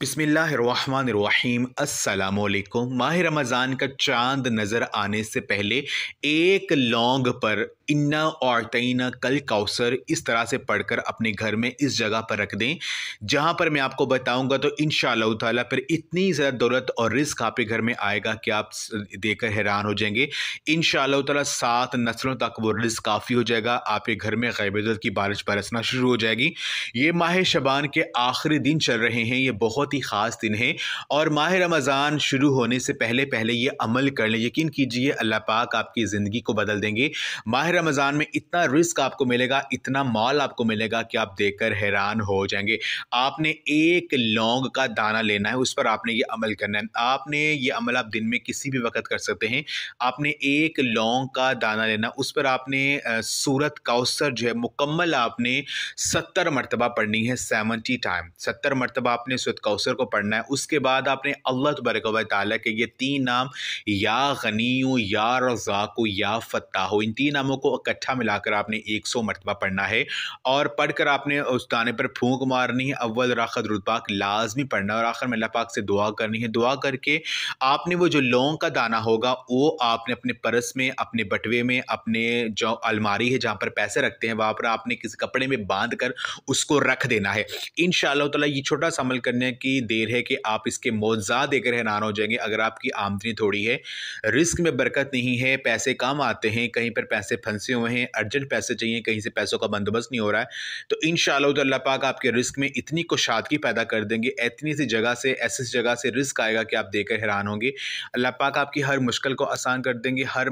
बिस्मिल्लाहिर्रहमानिर्रहीम अस्सलामुअलैकुम। माह रमज़ान का चांद नज़र आने से पहले एक लौंग पर इन्ना औतैना कल कौसर इस तरह से पढ़कर अपने घर में इस जगह पर रख दें जहाँ पर मैं आपको बताऊँगा तो इंशाअल्लाह ताला फिर इतनी ज़्यादा दौलत और रिज़्क आपके घर में आएगा कि आप देखकर हैरान हो जाएंगे। इंशाअल्लाह ताला 7 नस्लों तक वो रिज़्क काफ़ी हो जाएगा। आपके घर में ग़ैब-ए-इज़्ज़त की बारिश बरसना शुरू हो जाएगी। ये माह शबान के आखिरी दिन चल रहे हैं। ये बहुत ही ख़ास दिन है और माह रमज़ान शुरू होने से पहले पहले ये अमल कर लें। यकीन कीजिए अल्लाह पाक आपकी ज़िंदगी को बदल देंगे। माह रमज़ान में इतना रिज़्क आपको मिलेगा, इतना माल आपको मिलेगा कि आप देखकर हैरान हो जाएंगे। आपने एक लौंग का दाना लेना है, उस पर आपने ये अमल करना है। आपने ये अमल आप दिन में किसी भी वक़्त कर सकते हैं। आपने एक लौंग का दाना लेना, उस पर आपने सूरत कौसर जो है मुकम्मल आपने 70 मरतबा पढ़नी है। 70 टाइम 70 मरतबा आपने सूरत कौसर को पढ़ना है। उसके बाद आपने अल्लाह तबारक व तआला के ये 3 नाम या गनीयु, या रज़ाक़ु, या फ़त्ताहु, इन 3 नामों को इकट्ठा मिलाकर आपने 100 मरतबा पढ़ना है और पढ़कर आपने उस दाने पर फूंक मारनी है। अव्वल और आखिर दुरूद पाक लाज़मी पढ़ना है और आखिर में अल्लाह पाक से दुआ करनी है। दुआ करके आपने वो जो लौंग का दाना होगा वो आपने अपने पर्स में, अपने बटुए में, अपने जो अलमारी है जहाँ पर पैसे रखते हैं वहाँ पर आपने किसी कपड़े में बांध कर उसको रख देना है। इंशाअल्लाह ताला ये छोटा सा अमल करने की देर है कि आप इसके मौज़ा देकर हैरान हो जाएंगे। अगर आपकी आमदनी थोड़ी है, रिस्क में बरकत नहीं है, पैसे कम आते हैं, कहीं पर पैसे फंसे हुए हैं, अर्जेंट पैसे चाहिए, कहीं से पैसों का बंदोबस्त नहीं हो रहा है, तो इंशाअल्लाह तो अल्लाह पाक आपके रिस्क में इतनी कुशादगी पैदा कर देंगे, इतनी सी जगह से, ऐसी जगह से रिस्क आएगा कि आप देखकर हैरान होंगे। अल्लाह पाक आपकी हर मुश्किल को आसान कर देंगे। हर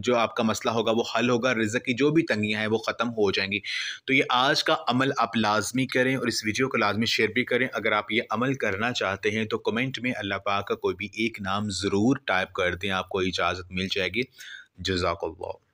जो आपका मसला होगा वो हल होगा। रिज़्क की जो भी तंगियाँ हैं वो ख़त्म हो जाएंगी। तो ये आज का अमल आप लाजमी करें और इस वीडियो को लाजमी शेयर भी करें। अगर आप ये अमल करना चाहते हैं तो कमेंट में अल्लाह पाक का कोई भी एक नाम ज़रूर टाइप कर दें, आपको इजाज़त मिल जाएगी। जज़ाकल्लाह।